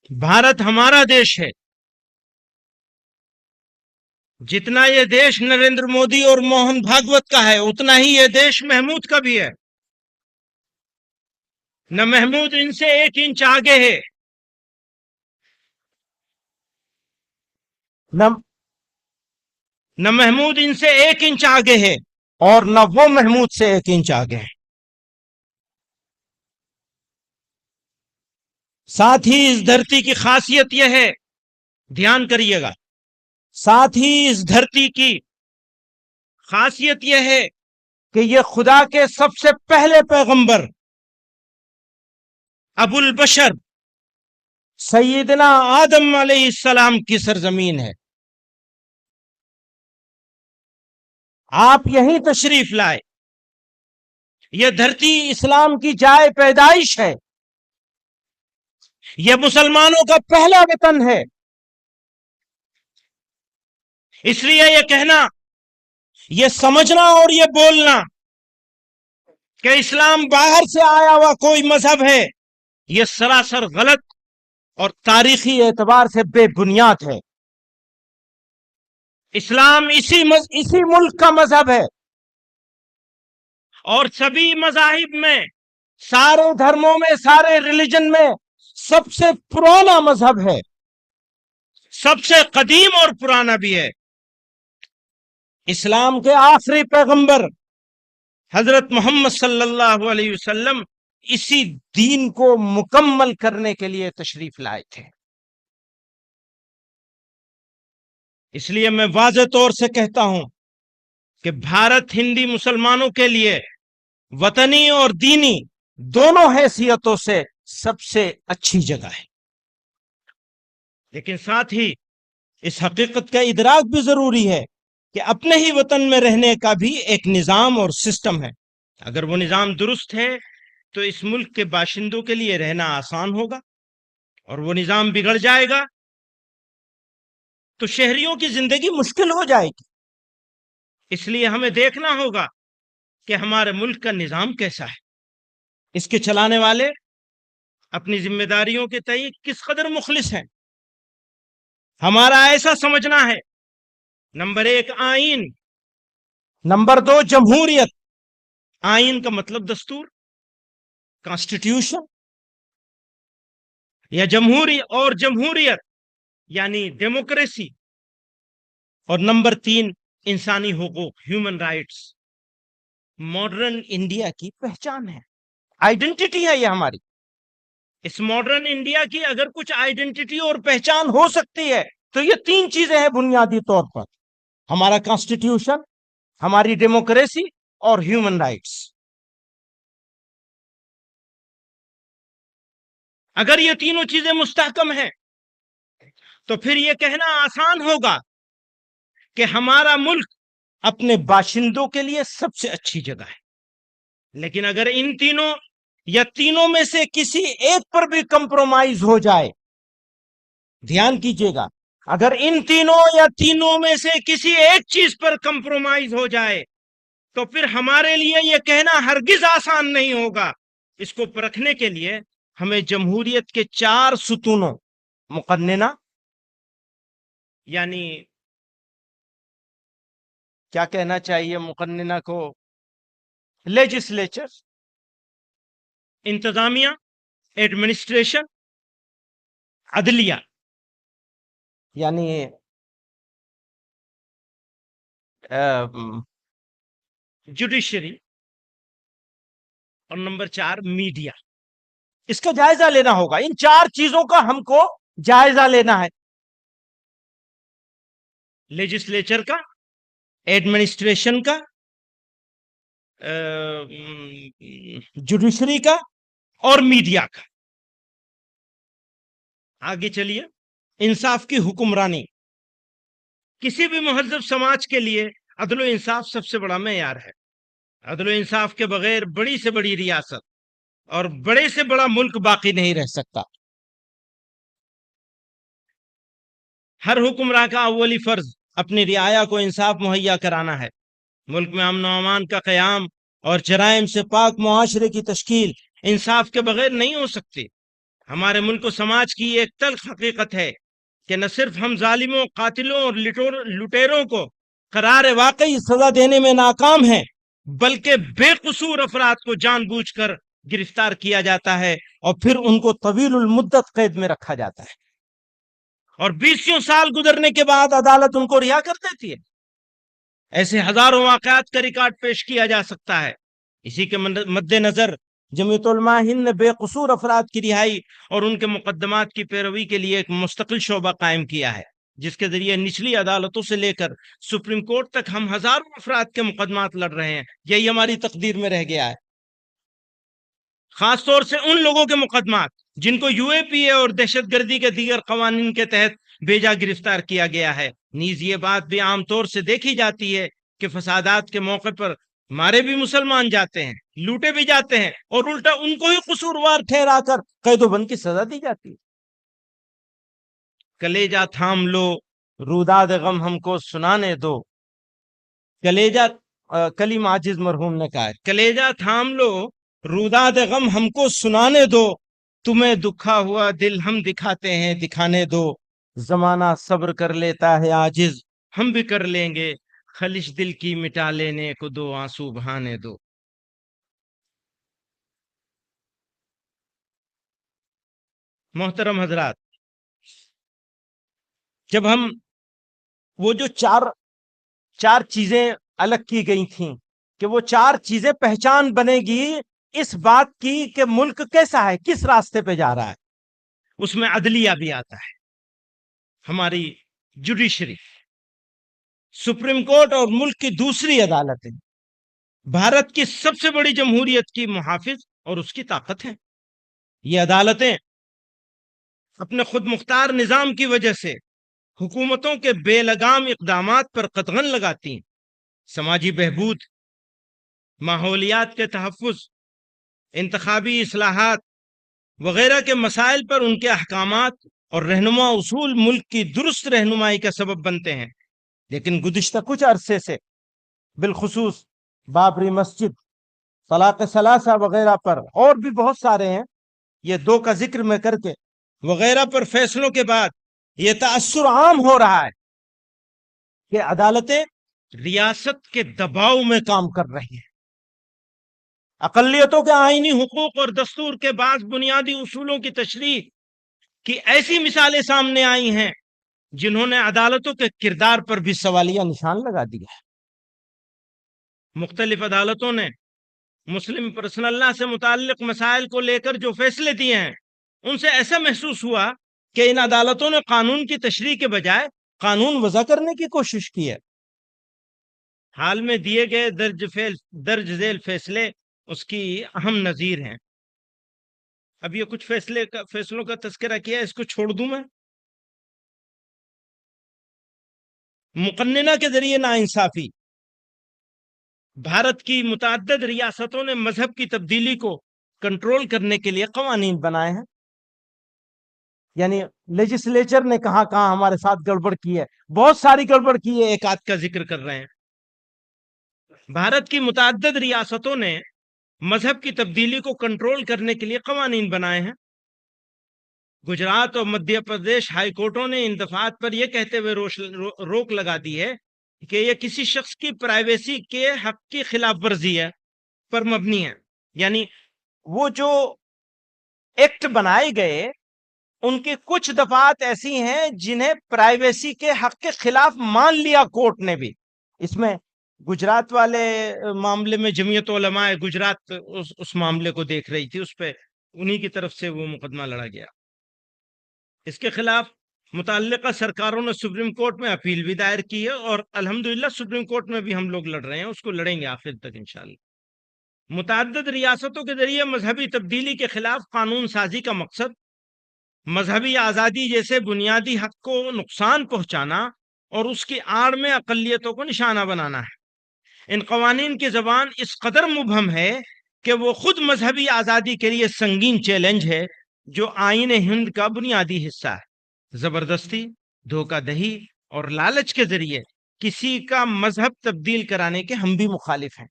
بھارت ہمارا دیش ہے. جتنا یہ دیش نریندر مودی اور موہن بھاگوت کا ہے اتنا ہی یہ دیش محمود کا بھی ہے. نہ محمود ان سے 1 انچ آگے ہے، نہ محمود ان سے 1 انچ آگے ہے، اور نہ وہ محمود سے 1 انچ آگے ہے. ساتھ ہی اس دھرتی کی خاصیت یہ ہے، دھیان کریے گا، ساتھ ہی اس دھرتی کی خاصیت یہ ہے کہ یہ خدا کے سب سے پہلے پیغمبر ابو البشر سیدنا آدم علیہ السلام کی سرزمین ہے. آپ یہیں تشریف لائے. یہ دھرتی اسلام کی جائے پیدائش ہے، یہ مسلمانوں کا پہلا وطن ہے. اس لیے یہ کہنا، یہ سمجھنا اور یہ بولنا کہ اسلام باہر سے آیا ہوا کوئی مذہب ہے، یہ سراسر غلط اور تاریخی اعتبار سے بے بنیاد ہے. اسلام اسی ملک کا مذہب ہے، اور سبھی مذاہب میں، سارے دھرموں میں، سارے ریلیجن میں سب سے پرانا مذہب ہے، سب سے قدیم اور پرانا بھی ہے. اسلام کے آخری پیغمبر حضرت محمد صلی اللہ علیہ وسلم اسی دین کو مکمل کرنے کے لیے تشریف لائے تھے. اس لیے میں واضح طور سے کہتا ہوں کہ بھارت ہندی مسلمانوں کے لیے وطنی اور دینی دونوں حیثیتوں سے سب سے اچھی جگہ ہے. لیکن ساتھ ہی اس حقیقت کا ادراک بھی ضروری ہے کہ اپنے ہی وطن میں رہنے کا بھی ایک نظام اور سسٹم ہے. اگر وہ نظام درست ہے تو اس ملک کے باشندوں کے لیے رہنا آسان ہوگا، اور وہ نظام بگڑ جائے گا تو شہریوں کی زندگی مشکل ہو جائے گی. اس لیے ہمیں دیکھنا ہوگا کہ ہمارے ملک کا نظام کیسا ہے، اس کے چلانے والے اپنی ذمہ داریوں کے تئیں کس قدر مخلص ہیں. ہمارا ایسا سمجھنا ہے، نمبر 1 آئین، نمبر 2 جمہوریت. آئین کا مطلب دستور، کانسٹیٹیوشن، یا جمہوریت یعنی ڈیموکریسی. اور نمبر 3 انسانی حقوق، ہیومن رائٹس. ماڈرن انڈیا کی پہچان ہے، آئیڈینٹی ہے یہ ہماری. اس ماڈرن انڈیا کی اگر کچھ آئیڈینٹی اور پہچان ہو سکتی ہے تو یہ 3 چیزیں ہیں بنیادی طور پر: ہمارا کانسٹیٹیوشن، ہماری ڈیموکریسی اور ہیومن رائٹس. اگر یہ تینوں چیزیں مستحکم ہیں تو پھر یہ کہنا آسان ہوگا کہ ہمارا ملک اپنے باشندوں کے لیے سب سے اچھی جگہ ہے. لیکن اگر ان تینوں یا تینوں میں سے کسی ایک پر بھی کمپرومائز ہو جائے، دھیان کیجیے گا، اگر ان تینوں یا تینوں میں سے کسی ایک چیز پر کمپرومائز ہو جائے تو پھر ہمارے لیے یہ کہنا ہرگز آسان نہیں ہوگا. اس کو پرکھنے کے لیے ہمیں جمہوریت کے 4 ستونوں، مقننہ یعنی کیا کہنا چاہیے مقننہ کو، لیجسلیچر، انتظامیہ، ایڈمنسٹریشن، عدلیہ یعنی جوڈیشری، اور نمبر 4 میڈیا. اس کا جائزہ لینا ہوگا. ان 4 چیزوں کا ہم کو جائزہ لینا ہے: لیجسلیچر کا، ایڈمنسٹریشن کا، جوڈیشری کا، اور میڈیا کا. آگے چلیے. انصاف کی حکمرانی. کسی بھی مہذب سماج کے لیے عدل و انصاف سب سے بڑا معیار ہے. عدل و انصاف کے بغیر بڑی سے بڑی ریاست اور بڑے سے بڑا ملک باقی نہیں رہ سکتا. ہر حکمراں کا اولی فرض اپنی رعایا کو انصاف مہیا کرانا ہے. ملک میں امن و امان کا قیام اور جرائم سے پاک معاشرے کی تشکیل انصاف کے بغیر نہیں ہو سکتی. ہمارے ملک و سماج کی ایک تلخ حقیقت ہے کہ نہ صرف ہم ظالموں، قاتلوں اور لٹیروں کو قرار واقعی سزا دینے میں ناکام ہیں، بلکہ بے قصور افراد کو جان بوجھ کر گرفتار کیا جاتا ہے اور پھر ان کو طویل المدت قید میں رکھا جاتا ہے، اور 20 سال گزرنے کے بعد عدالت ان کو رہا کر دیتی ہے۔ ایسے ہزاروں واقعات کا ریکارڈ پیش کیا جا سکتا ہے۔ اسی کے مد نظر جمعیت علماء ہند نے بے قصور افراد کی رہائی اور ان کے مقدمات کی پیروی کے لیے ایک مستقل شعبہ قائم کیا ہے، جس کے ذریعے نچلی عدالتوں سے لے کر سپریم کورٹ تک ہم ہزاروں افراد کے مقدمات لڑ رہے ہیں۔ یہی ہماری تقدیر میں رہ گیا ہے، خاص طور سے ان لوگوں کے مقدمات جن کو یو اے پی اے اور دہشت گردی کے دیگر قوانین کے تحت بھیجا گرفتار کیا گیا ہے۔ نیز یہ بات بھی عام طور سے دیکھی جاتی ہے کہ فسادات کے موقع پر مارے بھی مسلمان جاتے ہیں، لوٹے بھی جاتے ہیں، اور الٹا ان کو ہی قصوروار ٹھہرا کر قید و بند کی سزا دی جاتی ہے۔ کلیجہ تھام لو روداد غم ہم کو سنانے دو، کلیجہ کلیم عاجز مرحوم نے کہا ہے، کلیجہ تھام لو روداد غم ہم کو سنانے دو، تمہیں دکھا ہوا دل ہم دکھاتے ہیں دکھانے دو، زمانہ صبر کر لیتا ہے عاجز ہم بھی کر لیں گے، خلش دل کی مٹا لینے کو دو آنسو بہانے دو۔ محترم حضرات، جب ہم وہ جو چار چیزیں الگ کی گئی تھیں کہ وہ چار چیزیں پہچان بنے گی اس بات کی کہ ملک کیسا ہے، کس راستے پہ جا رہا ہے، اس میں عدلیہ بھی آتا ہے، ہماری جوڈیشری، سپریم کورٹ اور ملک کی دوسری عدالتیں بھارت کی سب سے بڑی جمہوریت کی محافظ اور اس کی طاقت ہے۔ یہ عدالتیں اپنے خود مختار نظام کی وجہ سے حکومتوں کے بے لگام اقدامات پر قدغن لگاتی ہیں، سماجی بہبود، ماحولیات کے تحفظ، انتخابی اصلاحات وغیرہ کے مسائل پر ان کے احکامات اور رہنما اصول ملک کی درست رہنمائی کا سبب بنتے ہیں۔ لیکن گزشتہ کچھ عرصے سے بالخصوص بابری مسجد، طلاق ثلاثہ وغیرہ پر، اور بھی بہت سارے ہیں، یہ دو کا ذکر میں کر کے، وغیرہ پر فیصلوں کے بعد یہ تأثر عام ہو رہا ہے کہ عدالتیں ریاست کے دباؤ میں کام کر رہی ہیں۔ اقلیتوں کے آئینی حقوق اور دستور کے بعض بنیادی اصولوں کی تشریح کی ایسی مثالیں سامنے آئی ہیں جنہوں نے عدالتوں کے کردار پر بھی سوالیہ نشان لگا دیا ہے۔ مختلف عدالتوں نے مسلم پرسنل لا سے متعلق مسائل کو لے کر جو فیصلے دیے ہیں، ان سے ایسا محسوس ہوا کہ ان عدالتوں نے قانون کی تشریح کے بجائے قانون وضع کرنے کی کوشش کی ہے۔ حال میں دیے گئے درج ذیل فیصلے اس کی اہم نظیر ہیں۔ اب یہ کچھ فیصلوں کا تذکرہ کیا، اس کو چھوڑ دوں میں۔ مقننہ کے ذریعے ناانصافی، بھارت کی متعدد ریاستوں نے مذہب کی تبدیلی کو کنٹرول کرنے کے لیے قوانین بنائے ہیں، یعنی لیجسلیچر نے کہاں کہاں ہمارے ساتھ گڑبڑ کی ہے، بہت ساری گڑبڑ کی ہے، ایک آدھ کا ذکر کر رہے ہیں۔ بھارت کی متعدد ریاستوں نے مذہب کی تبدیلی کو کنٹرول کرنے کے لیے قوانین بنائے ہیں۔ گجرات اور مدھیہ پردیش ہائی کورٹوں نے ان دفعات پر یہ کہتے ہوئے روک لگا دی ہے کہ یہ کسی شخص کی پرائیویسی کے حق کی خلاف ورزی ہے پر مبنی ہے، یعنی وہ جو ایکٹ بنائے گئے ان کی کچھ دفعات ایسی ہیں جنہیں پرائیویسی کے حق کے خلاف مان لیا کورٹ نے بھی۔ اس میں گجرات والے معاملے میں جمعیت علماء گجرات اس معاملے کو دیکھ رہی تھی، اس پہ انہی کی طرف سے وہ مقدمہ لڑا گیا۔ اس کے خلاف متعلقہ سرکاروں نے سپریم کورٹ میں اپیل بھی دائر کی ہے، اور الحمدللہ سپریم کورٹ میں بھی ہم لوگ لڑ رہے ہیں، اس کو لڑیں گے آخر تک انشاءاللہ۔ متعدد ریاستوں کے ذریعے مذہبی تبدیلی کے خلاف قانون سازی کا مقصد مذہبی آزادی جیسے بنیادی حق کو نقصان پہنچانا اور اس کی آڑ میں اقلیتوں کو نشانہ بنانا ہے۔ ان قوانین کی زبان اس قدر مبہم ہے کہ وہ خود مذہبی آزادی کے لیے سنگین چیلنج ہے جو آئین ہند کا بنیادی حصہ ہے۔ زبردستی، دھوکہ دہی اور لالچ کے ذریعے کسی کا مذہب تبدیل کرانے کے ہم بھی مخالف ہیں۔